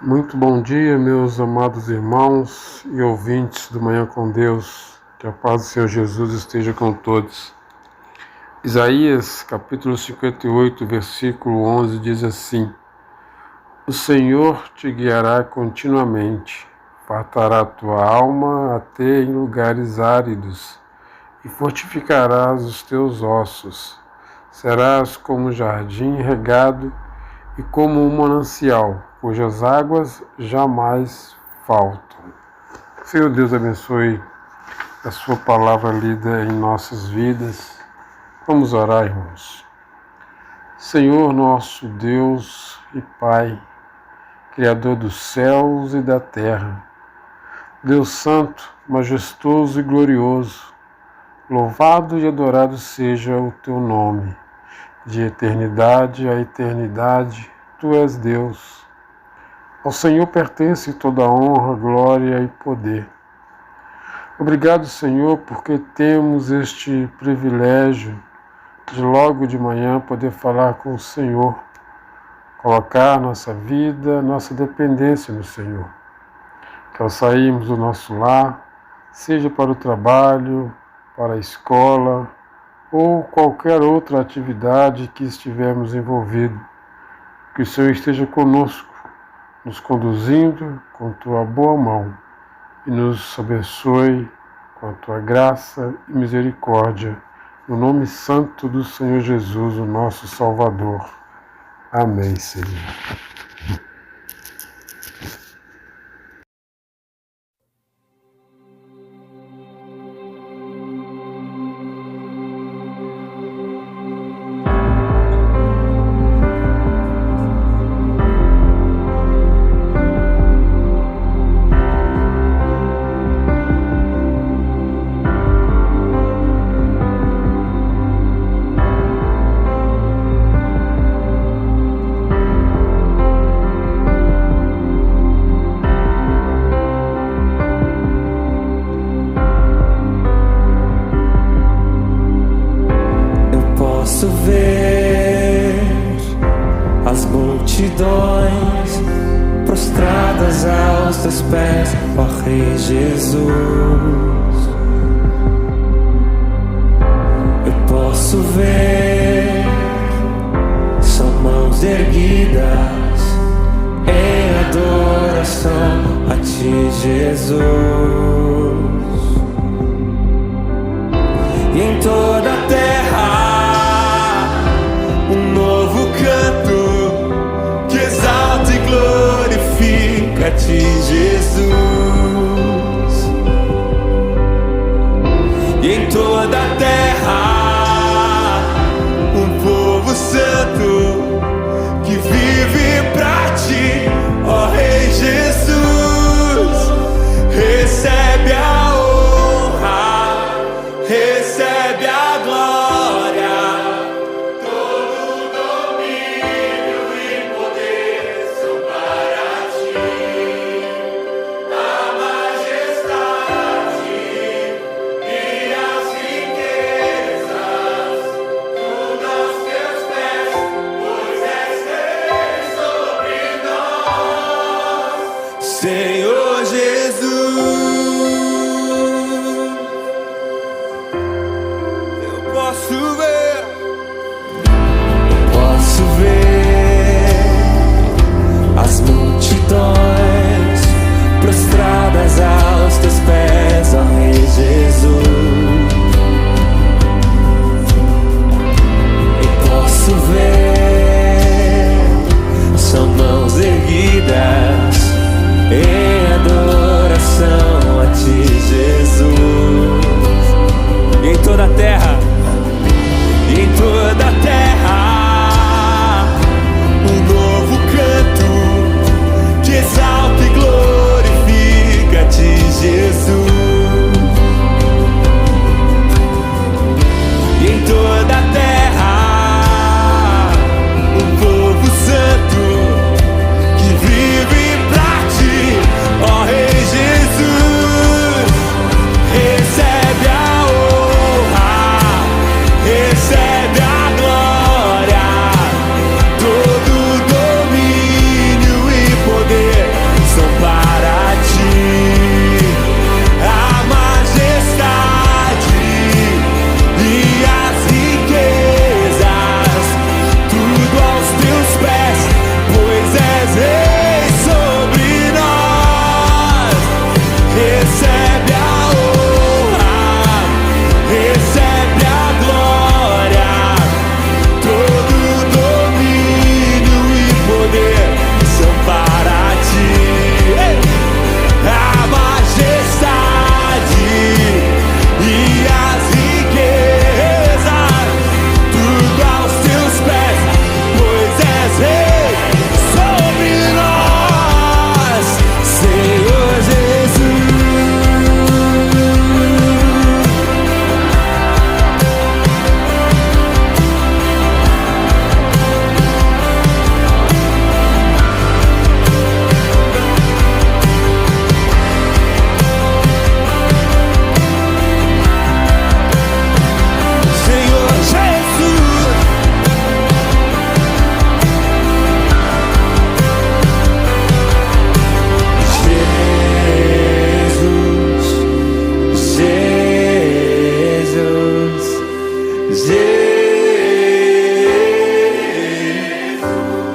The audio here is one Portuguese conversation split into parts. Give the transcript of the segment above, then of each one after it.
Muito bom dia, meus amados irmãos e ouvintes do Manhã com Deus. Que a paz do Senhor Jesus esteja com todos. Isaías, capítulo 58, versículo 11, diz assim: O Senhor te guiará continuamente, fartará tua alma até em lugares áridos, e fortificarás os teus ossos. Serás como um jardim regado e como um manancial, cujas águas jamais faltam. Senhor Deus, abençoe a sua palavra lida em nossas vidas. Vamos orar, irmãos. Senhor nosso Deus e Pai, Criador dos céus e da terra, Deus santo, majestoso e glorioso, louvado e adorado seja o teu nome. De eternidade a eternidade, tu és Deus. Ao Senhor pertence toda a honra, glória e poder. Obrigado, Senhor, porque temos este privilégio de logo de manhã poder falar com o Senhor, colocar nossa vida, nossa dependência no Senhor. Que ao sairmos do nosso lar, seja para o trabalho, para a escola ou qualquer outra atividade que estivermos envolvidos, que o Senhor esteja conosco, nos conduzindo com tua boa mão e nos abençoe com a tua graça e misericórdia, no nome santo do Senhor Jesus, o nosso Salvador. Amém, Senhor. Posso ver as multidões prostradas aos teus pés, ó Rei Jesus. Eu posso ver, são mãos erguidas em adoração a ti, Jesus. E em toda a terra um novo canto que exalta e glorifica a ti, Jesus. E em toda a terra um povo santo que vive pra ti, ó Rei Jesus. Recebe a honra, recebe a glória, Senhor Jesus. Eu posso ver as multidões prostradas aos teus pés, ó Rei Jesus. Eu posso ver, são mãos erguidas em adoração a ti, Jesus. E em toda a terra, um novo canto que exalta e glorifica a ti, Jesus. E em toda a terra um povo santo que vive pra ti, ó Rei Jesus. Recebe a honra, recebe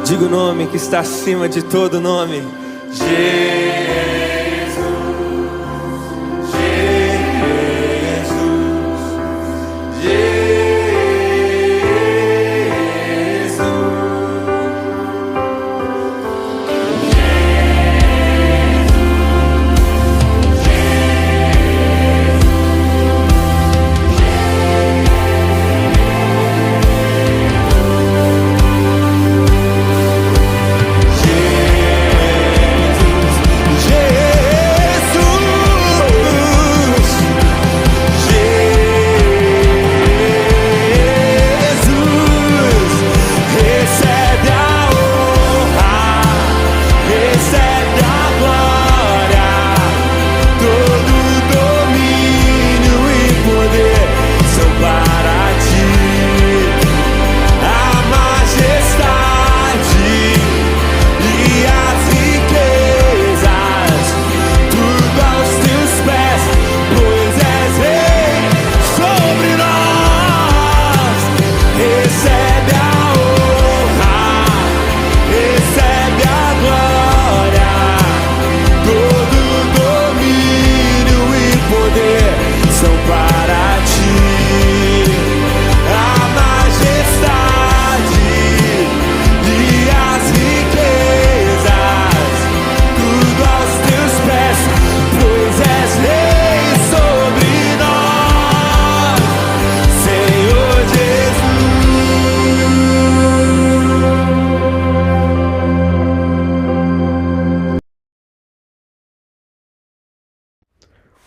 Diga o nome que está acima de todo nome.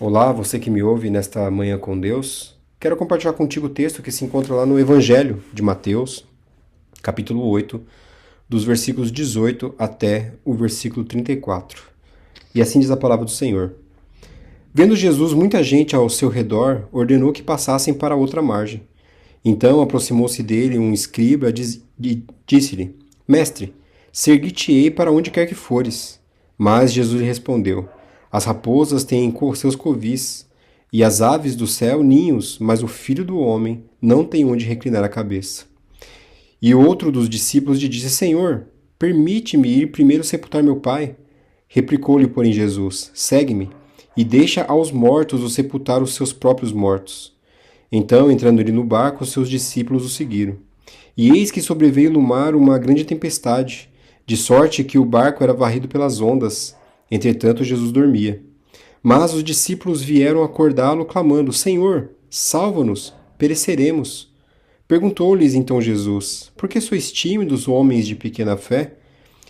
Olá, você que me ouve nesta manhã com Deus. Quero compartilhar contigo o texto que se encontra lá no Evangelho de Mateus, capítulo 8, dos versículos 18 até o versículo 34. E assim diz a palavra do Senhor. Vendo Jesus muita gente ao seu redor, ordenou que passassem para outra margem. Então aproximou-se dele um escriba e disse-lhe: Mestre, seguir-te-ei para onde quer que fores. Mas Jesus lhe respondeu: As raposas têm seus covis, e as aves do céu ninhos, mas o Filho do Homem não tem onde reclinar a cabeça. E outro dos discípulos lhe disse: Senhor, permite-me ir primeiro sepultar meu pai. Replicou-lhe, porém, Jesus: Segue-me, e deixa aos mortos o sepultar os seus próprios mortos. Então, entrando ele no barco, seus discípulos o seguiram. E eis que sobreveio no mar uma grande tempestade, de sorte que o barco era varrido pelas ondas. Entretanto, Jesus dormia. Mas os discípulos vieram acordá-lo, clamando: Senhor, salva-nos, pereceremos. Perguntou-lhes então Jesus: Por que sois tímidos, homens de pequena fé?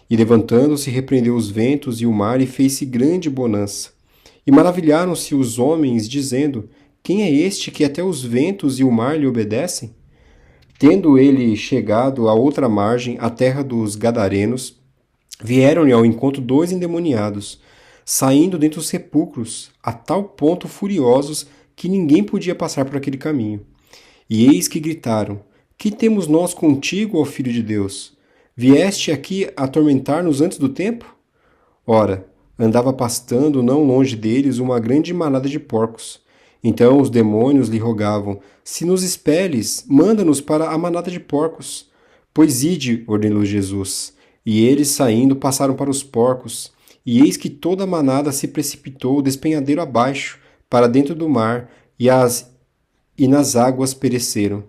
E levantando-se, repreendeu os ventos e o mar, e fez-se grande bonança. E maravilharam-se os homens, dizendo: Quem é este que até os ventos e o mar lhe obedecem? Tendo ele chegado à outra margem, à terra dos Gadarenos, vieram-lhe ao encontro 2 endemoniados, saindo dentre os sepulcros, a tal ponto furiosos que ninguém podia passar por aquele caminho. E eis que gritaram: Que temos nós contigo, ó Filho de Deus? Vieste aqui atormentar-nos antes do tempo? Ora, andava pastando não longe deles uma grande manada de porcos. Então os demônios lhe rogavam: Se nos expeles, manda-nos para a manada de porcos. Pois ide, ordenou Jesus. E eles, saindo, passaram para os porcos. E eis que toda a manada se precipitou despenhadeiro abaixo, para dentro do mar, e nas águas pereceram.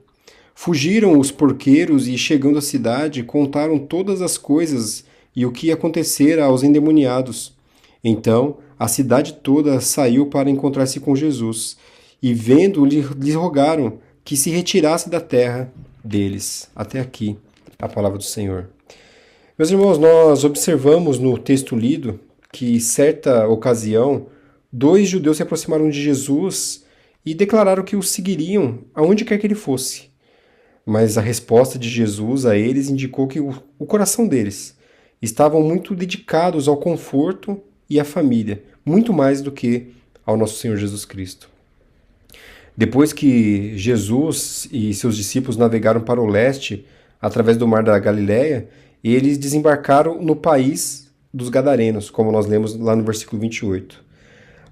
Fugiram os porqueiros e, chegando à cidade, contaram todas as coisas e o que acontecera aos endemoniados. Então a cidade toda saiu para encontrar-se com Jesus, e vendo, lhe rogaram que se retirasse da terra deles. Até aqui a palavra do Senhor. Meus irmãos, nós observamos no texto lido que, certa ocasião, 2 judeus se aproximaram de Jesus e declararam que o seguiriam aonde quer que ele fosse. Mas a resposta de Jesus a eles indicou que o coração deles estavam muito dedicados ao conforto e à família, muito mais do que ao nosso Senhor Jesus Cristo. Depois que Jesus e seus discípulos navegaram para o leste, através do mar da Galileia, eles desembarcaram no país dos Gadarenos, como nós lemos lá no versículo 28.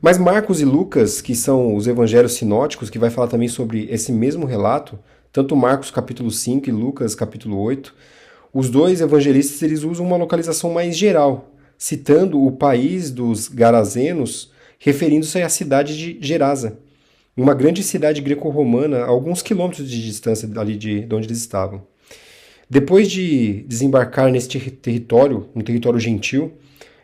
Mas Marcos e Lucas, que são os evangelhos sinóticos, que vai falar também sobre esse mesmo relato, tanto Marcos capítulo 5 e Lucas capítulo 8, os dois evangelistas eles usam uma localização mais geral, citando o país dos Garazenos, referindo-se à cidade de Gerasa, uma grande cidade greco-romana a alguns quilômetros de distância ali de onde eles estavam. Depois de desembarcar nesse território, um território gentil,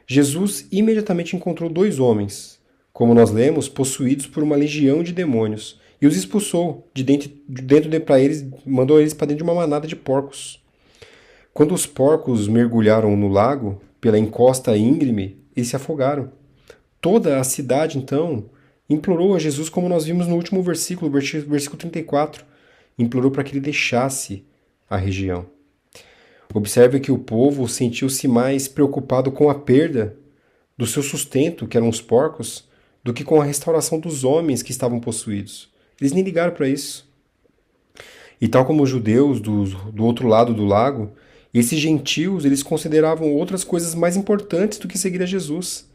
Jesus imediatamente encontrou dois homens, como nós lemos, possuídos por uma legião de demônios, e os expulsou de dentro para eles, mandou eles para dentro de uma manada de porcos. Quando os porcos mergulharam no lago, pela encosta íngreme, eles se afogaram. Toda a cidade, então, implorou a Jesus, como nós vimos no último versículo, versículo 34, implorou para que ele deixasse a região. Observe que o povo sentiu-se mais preocupado com a perda do seu sustento, que eram os porcos, do que com a restauração dos homens que estavam possuídos. Eles nem ligaram para isso. E tal como os judeus do outro lado do lago, esses gentios eles consideravam outras coisas mais importantes do que seguir a Jesus.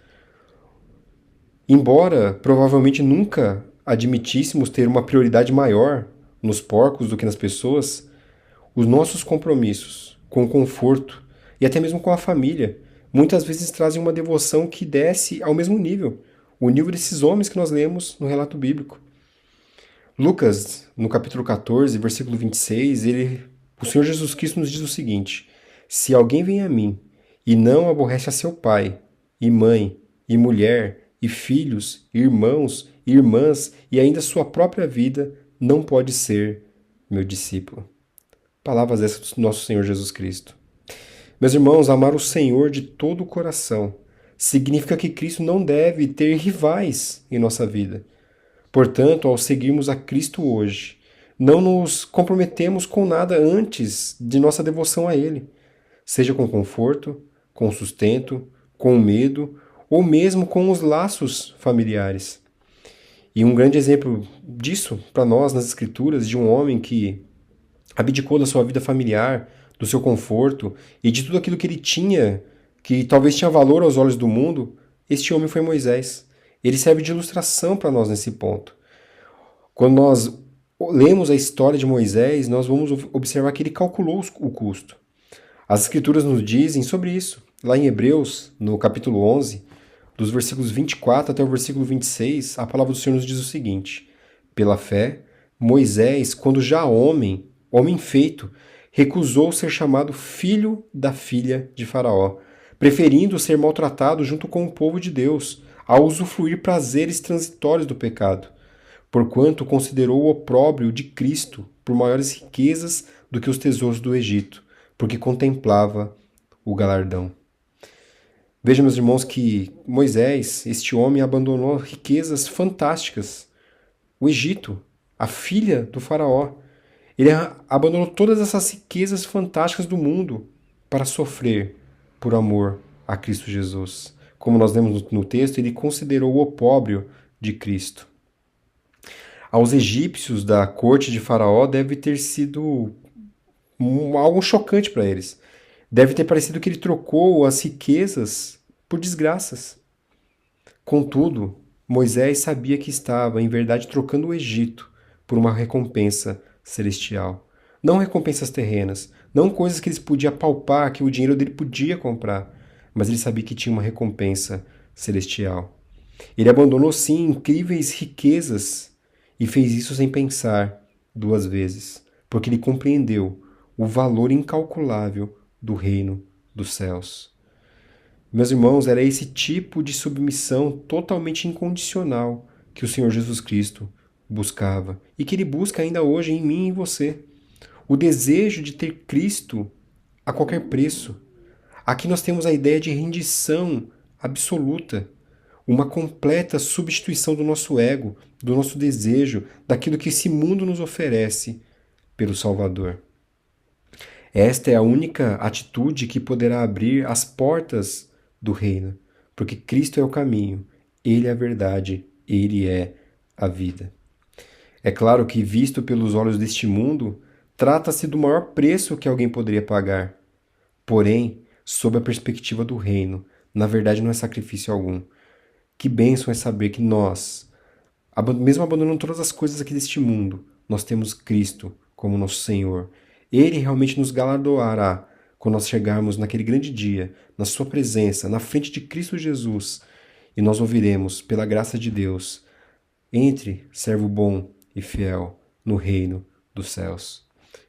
Embora provavelmente nunca admitíssemos ter uma prioridade maior nos porcos do que nas pessoas, os nossos compromissos com o conforto e até mesmo com a família muitas vezes trazem uma devoção que desce ao mesmo nível, o nível desses homens que nós lemos no relato bíblico. Lucas, no capítulo 14, versículo 26, o Senhor Jesus Cristo nos diz o seguinte: se alguém vem a mim e não aborrece a seu pai, e mãe, e mulher, e filhos, e irmãos, e irmãs, e ainda sua própria vida, não pode ser meu discípulo. Palavras essas do nosso Senhor Jesus Cristo. Meus irmãos, amar o Senhor de todo o coração significa que Cristo não deve ter rivais em nossa vida. Portanto, ao seguirmos a Cristo hoje, não nos comprometemos com nada antes de nossa devoção a Ele, seja com conforto, com sustento, com medo ou mesmo com os laços familiares. E um grande exemplo disso para nós nas Escrituras, de um homem que abdicou da sua vida familiar, do seu conforto e de tudo aquilo que ele tinha, que talvez tinha valor aos olhos do mundo, este homem foi Moisés. Ele serve de ilustração para nós nesse ponto. Quando nós lemos a história de Moisés, nós vamos observar que ele calculou o custo. As Escrituras nos dizem sobre isso. Lá em Hebreus, no capítulo 11, dos versículos 24 até o versículo 26, a palavra do Senhor nos diz o seguinte: pela fé, Moisés, quando já homem feito, recusou ser chamado filho da filha de Faraó, preferindo ser maltratado junto com o povo de Deus, a usufruir prazeres transitórios do pecado, porquanto considerou o opróbrio de Cristo por maiores riquezas do que os tesouros do Egito, porque contemplava o galardão. Veja, meus irmãos, que Moisés, este homem, abandonou riquezas fantásticas. O Egito, a filha do Faraó. Ele abandonou todas essas riquezas fantásticas do mundo para sofrer por amor a Cristo Jesus. Como nós lemos no texto, ele considerou o opróbrio de Cristo. Aos egípcios da corte de Faraó deve ter sido algo chocante para eles. Deve ter parecido que ele trocou as riquezas por desgraças. Contudo, Moisés sabia que estava, em verdade, trocando o Egito por uma recompensa celestial. Não recompensas terrenas, não coisas que eles podiam palpar, que o dinheiro dele podia comprar, mas ele sabia que tinha uma recompensa celestial. Ele abandonou, sim, incríveis riquezas e fez isso sem pensar duas vezes, porque ele compreendeu o valor incalculável do reino dos céus. Meus irmãos, era esse tipo de submissão totalmente incondicional que o Senhor Jesus Cristo buscava e que Ele busca ainda hoje em mim e em você. O desejo de ter Cristo a qualquer preço. Aqui nós temos a ideia de rendição absoluta, uma completa substituição do nosso ego, do nosso desejo, daquilo que esse mundo nos oferece pelo Salvador. Esta é a única atitude que poderá abrir as portas do reino, porque Cristo é o caminho, Ele é a verdade, Ele é a vida. É claro que, visto pelos olhos deste mundo, trata-se do maior preço que alguém poderia pagar. Porém, sob a perspectiva do reino, na verdade não é sacrifício algum. Que bênção é saber que nós, mesmo abandonando todas as coisas aqui deste mundo, nós temos Cristo como nosso Senhor. Ele realmente nos galardoará quando nós chegarmos naquele grande dia, na sua presença, na frente de Cristo Jesus, e nós ouviremos, pela graça de Deus, entre, servo bom e fiel, no reino dos céus.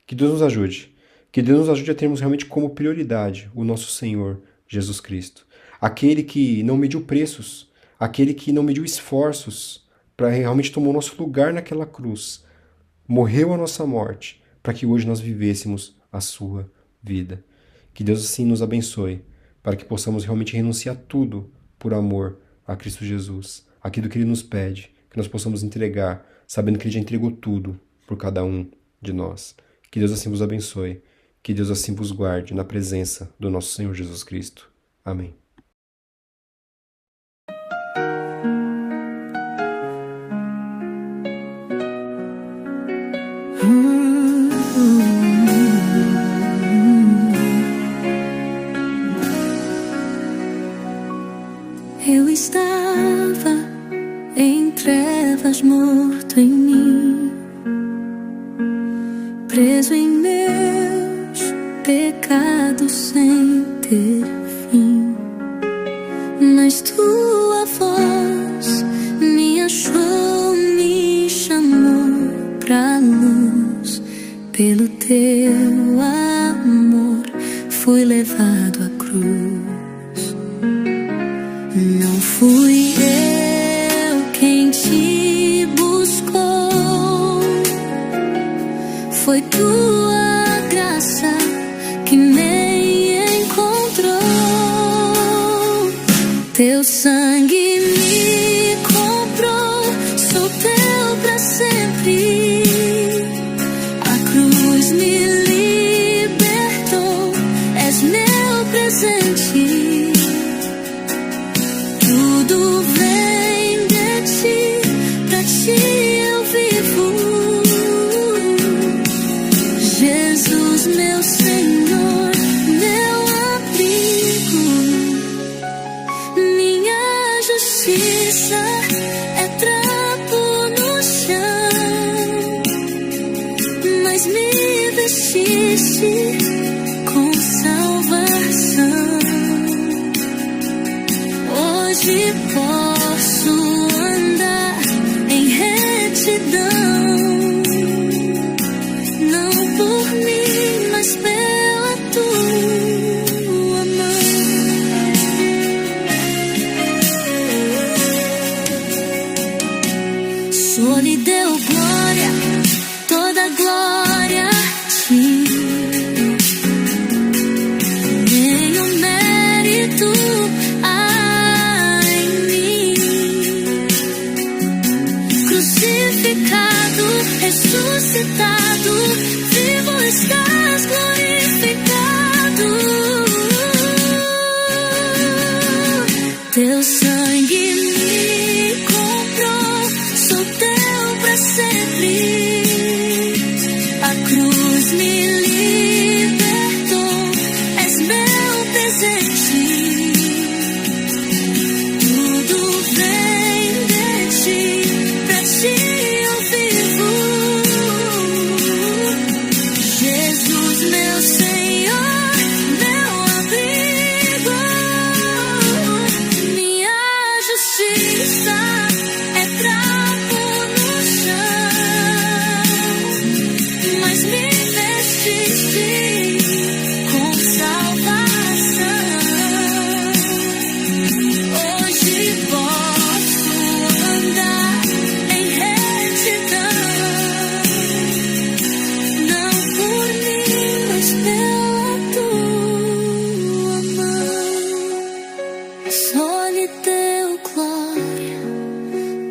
Que Deus nos ajude. Que Deus nos ajude a termos realmente como prioridade o nosso Senhor Jesus Cristo. Aquele que não mediu preços, aquele que não mediu esforços para realmente tomar o nosso lugar naquela cruz, morreu a nossa morte para que hoje nós vivêssemos a sua vida. Que Deus assim nos abençoe, para que possamos realmente renunciar tudo por amor a Cristo Jesus, aquilo que Ele nos pede, que nós possamos entregar, sabendo que Ele já entregou tudo por cada um de nós. Que Deus assim vos abençoe, que Deus assim vos guarde na presença do nosso Senhor Jesus Cristo. Amém. Eu estava em trevas, morto em mim, preso em meus pecados sem ter fim. Mas tua voz me achou, me chamou pra luz. Pelo teu amor fui levado à cruz. Não fui eu quem te buscou, foi tua graça que me encontrou. Teu sangue me comprou, sou teu pra sempre. A cruz me libertou, és meu presente. Tudo vem de ti, pra ti eu vivo. Jesus, meu Senhor, meu abrigo. Minha justiça é trapo no chão, mas me vestiste com salvação. Hoje posso andar em retidão, não por mim, mas pela tua mão. Só lhe deu glória, toda glória a ti. Nenhum mérito ressuscitado, vivo estás glorificado. Teu sangue me comprou, sou teu pra sempre. A cruz me libertou, és meu presente. Tudo vem de ti, pra ti. Meu Senhor, meu abrigo. Minha justiça é trapo no chão, mas me vestiste com salvação. Hoje posso andar em retidão, não por mim, mas pela tua mão. Só lhe deu glória,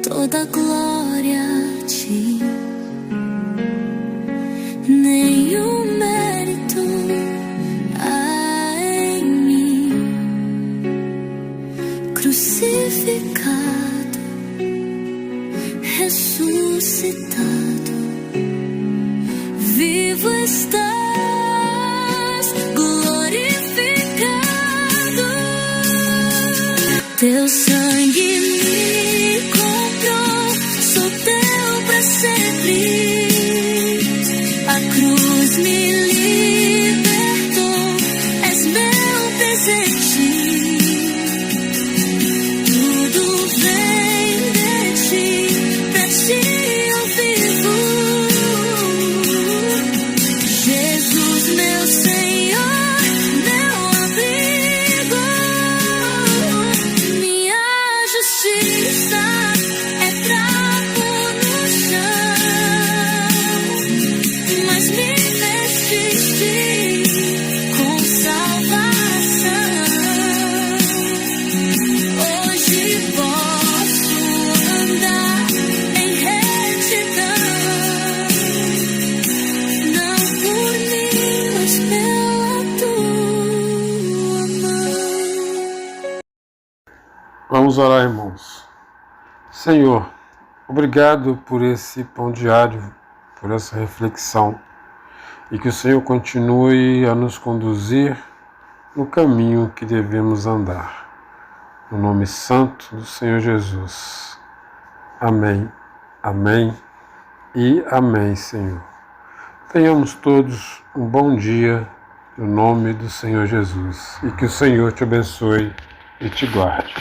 toda glória a ti. Nenhum mérito há em mim. Crucificado, ressuscitado, vivo estás, glorificado. Teu sangue me vir com salvação. Hoje posso andar em retidão, não por mim, mas pela tua mão. Vamos orar, irmãos. Senhor, obrigado por esse pão diário, por essa reflexão, e que o Senhor continue a nos conduzir no caminho que devemos andar. No nome santo do Senhor Jesus. Amém, amém e amém, Senhor. Tenhamos todos um bom dia no nome do Senhor Jesus, e que o Senhor te abençoe e te guarde.